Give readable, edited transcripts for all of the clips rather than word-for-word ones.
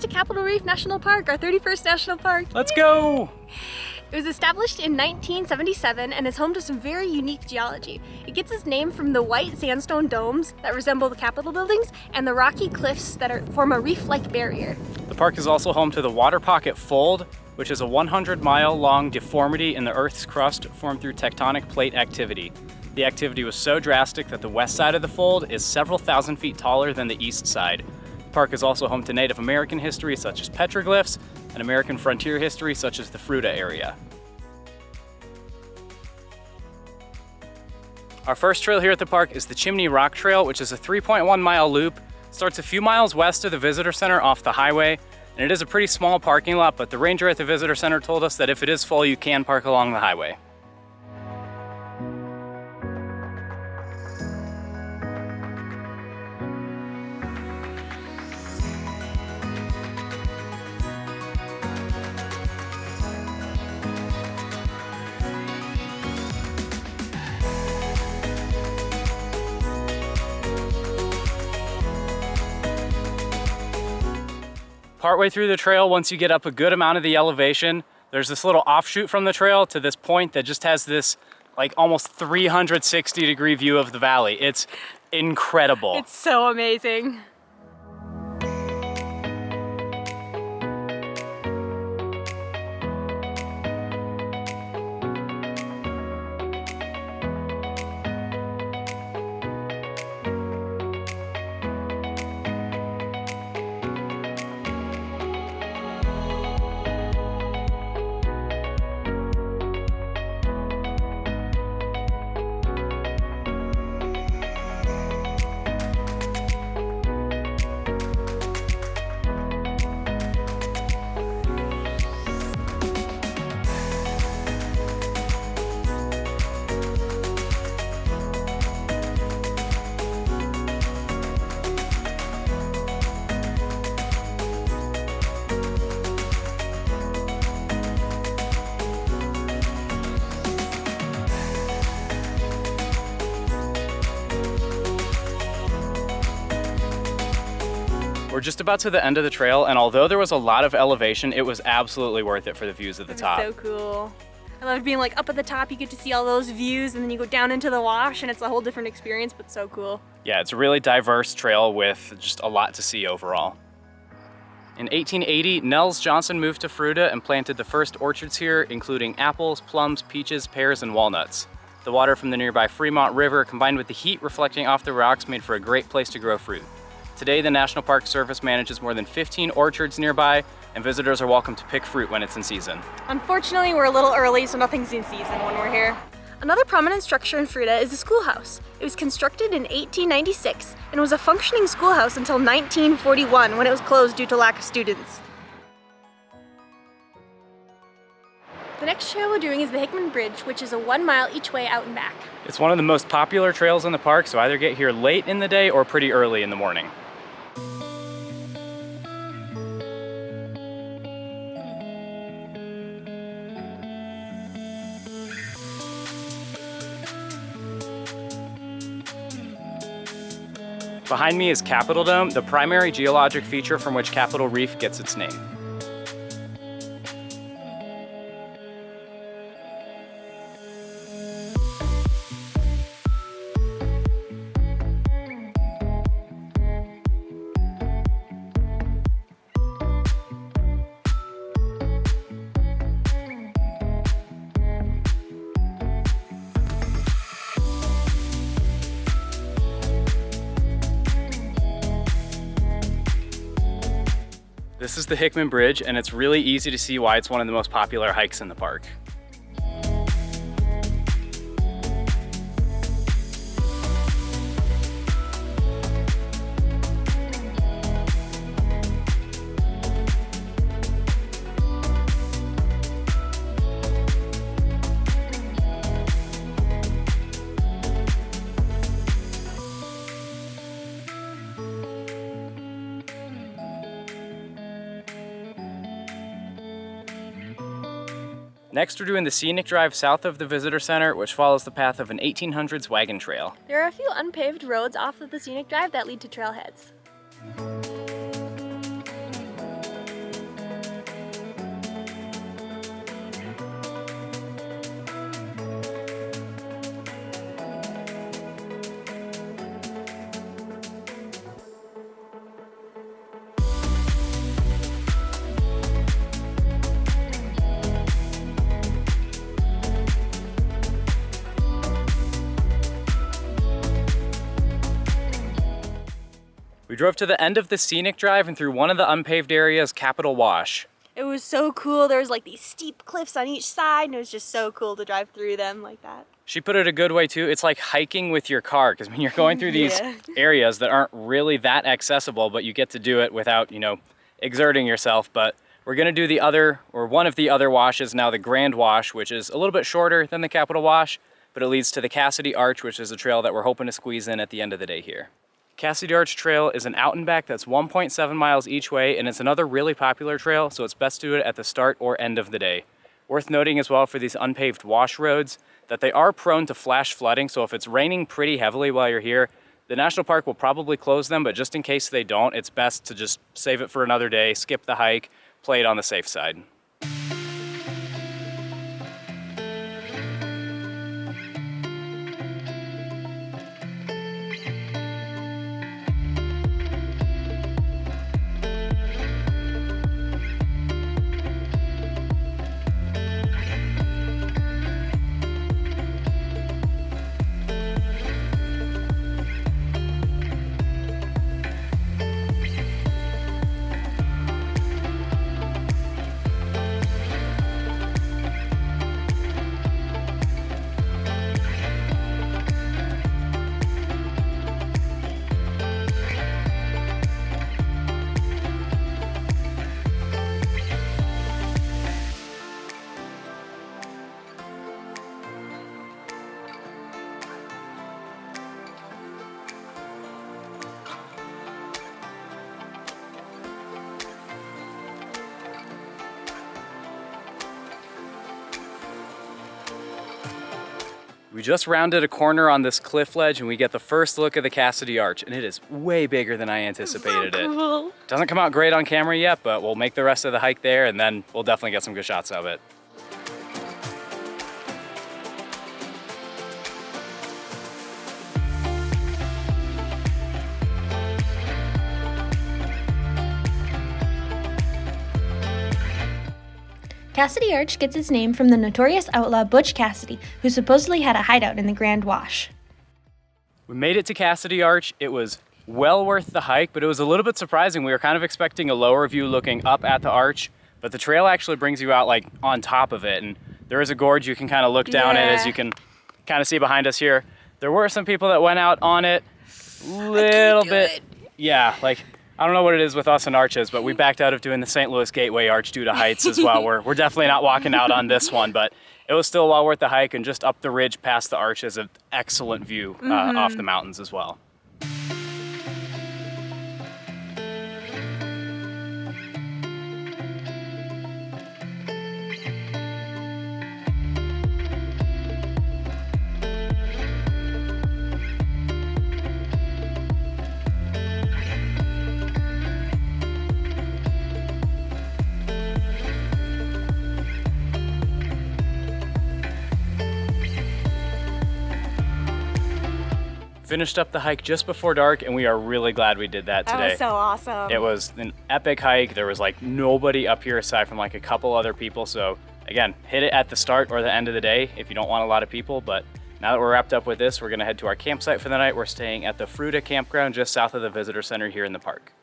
to Capitol Reef National Park, our 31st national park. Let's go! It was established in 1977 and is home to some very unique geology. It gets its name from the white sandstone domes that resemble the Capitol buildings and the rocky cliffs that form a reef-like barrier. The park is also home to the Water Pocket Fold, which is a 100-mile-long deformity in the Earth's crust formed through tectonic plate activity. The activity was so drastic that the west side of the fold is several thousand feet taller than the east side. The park is also home to Native American history such as petroglyphs and American frontier history such as the Fruita area. Our first trail here at the park is the Chimney Rock Trail, which is a 3.1-mile loop. It starts a few miles west of the visitor center off the highway, and it is a pretty small parking lot, but the ranger at the visitor center told us that if it is full, you can park along the highway. Partway through the trail, once you get up a good amount of the elevation, there's this little offshoot from the trail to this point that just has this like almost 360-degree view of the valley. It's incredible. It's so amazing. We're just about to the end of the trail, and although there was a lot of elevation, it was absolutely worth it for the views at the top. So cool. I loved being like up at the top, you get to see all those views, and then you go down into the wash and it's a whole different experience, but so cool. Yeah, it's a really diverse trail with just a lot to see overall. In 1880, Nels Johnson moved to Fruita and planted the first orchards here, including apples, plums, peaches, pears, and walnuts. The water from the nearby Fremont River combined with the heat reflecting off the rocks made for a great place to grow fruit. Today, the National Park Service manages more than 15 orchards nearby, and visitors are welcome to pick fruit when it's in season. Unfortunately, we're a little early, so nothing's in season when we're here. Another prominent structure in Fruita is the schoolhouse. It was constructed in 1896 and was a functioning schoolhouse until 1941 when it was closed due to lack of students. The next trail we're doing is the Hickman Bridge, which is a 1 mile each way out and back. It's one of the most popular trails in the park, so either get here late in the day or pretty early in the morning. Behind me is Capitol Dome, the primary geologic feature from which Capitol Reef gets its name. This is the Hickman Bridge, and it's really easy to see why it's one of the most popular hikes in the park. Next, we're doing the scenic drive south of the visitor center, which follows the path of an 1800s wagon trail. There are a few unpaved roads off of the scenic drive that lead to trailheads. We drove to the end of the scenic drive and through one of the unpaved areas, Capitol Wash. It was so cool. There was like these steep cliffs on each side, and it was just so cool to drive through them like that. She put it a good way too. It's like hiking with your car, because when you're going through these areas that aren't really that accessible, but you get to do it without, exerting yourself. But we're gonna do the other, or one of the other washes now, the Grand Wash, which is a little bit shorter than the Capitol Wash, but it leads to the Cassidy Arch, which is a trail that we're hoping to squeeze in at the end of the day here. Cassidy Arch Trail is an out and back that's 1.7 miles each way, and it's another really popular trail, so it's best to do it at the start or end of the day. Worth noting as well for these unpaved wash roads that they are prone to flash flooding, so if it's raining pretty heavily while you're here, the national park will probably close them, but just in case they don't, it's best to just save it for another day, skip the hike, play it on the safe side. We just rounded a corner on this cliff ledge and we get the first look of the Cassidy Arch, and it is way bigger than I anticipated so cool. it. Doesn't come out great on camera yet, but we'll make the rest of the hike there and then we'll definitely get some good shots of it. Cassidy Arch gets its name from the notorious outlaw Butch Cassidy, who supposedly had a hideout in the Grand Wash. We made it to Cassidy Arch. It was well worth the hike, but it was a little bit surprising. We were kind of expecting a lower view looking up at the arch, but the trail actually brings you out like on top of it, and there is a gorge you can kind of look down at, as you can kind of see behind us here. There were some people that went out on it a little bit. Yeah, like I don't know what it is with us and arches, but we backed out of doing the St. Louis Gateway Arch due to heights as well. We're definitely not walking out on this one, but it was still well worth the hike, and just up the ridge past the arch is an excellent view off the mountains as well. Finished up the hike just before dark, and we are really glad we did that today. That was so awesome. It was an epic hike. There was like nobody up here aside from like a couple other people. So again, hit it at the start or the end of the day if you don't want a lot of people. But now that we're wrapped up with this, we're gonna head to our campsite for the night. We're staying at the Fruita Campground just south of the visitor center here in the park.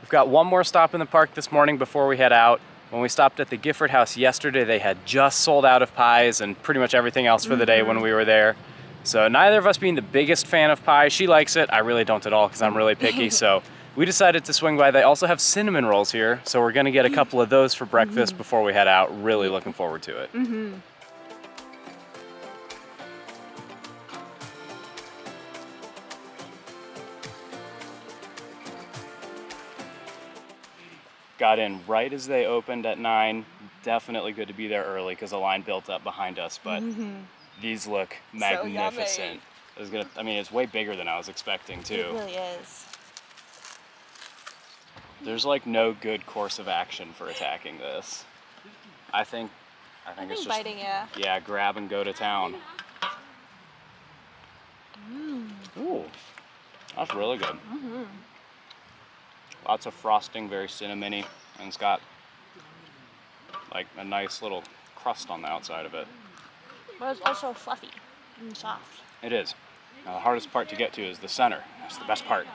We've got one more stop in the park this morning before we head out. When we stopped at the Gifford House yesterday, they had just sold out of pies and pretty much everything else for the day when we were there. So neither of us being the biggest fan of pie, she likes it. I really don't at all because I'm really picky. So we decided to swing by. They also have cinnamon rolls here. So we're gonna get a couple of those for breakfast before we head out. Really looking forward to it. Got in right as they opened at 9. Definitely good to be there early because the line built up behind us, but these look magnificent. I mean, it's way bigger than I was expecting too. It really is. There's like no good course of action for attacking this. I think it's just biting, yeah. Yeah, grab and go to town. Ooh, that's really good. Lots of frosting, very cinnamony, and it's got like a nice little crust on the outside of it. But it's also fluffy and soft. It is. Now, the hardest part to get to is the center. That's the best part.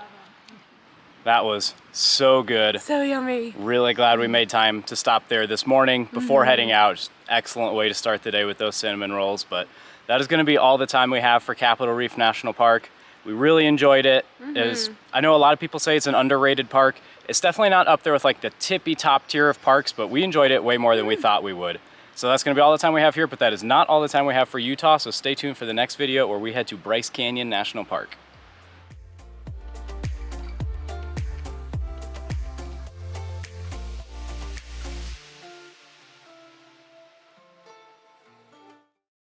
That was so good. So yummy. Really glad we made time to stop there this morning before heading out. Just excellent way to start the day with those cinnamon rolls. But that is going to be all the time we have for Capitol Reef National Park. We really enjoyed it. I know a lot of people say it's an underrated park. It's definitely not up there with like the tippy top tier of parks, but we enjoyed it way more than we thought we would. So that's going to be all the time we have here, but that is not all the time we have for Utah. So stay tuned for the next video where we head to Bryce Canyon National Park.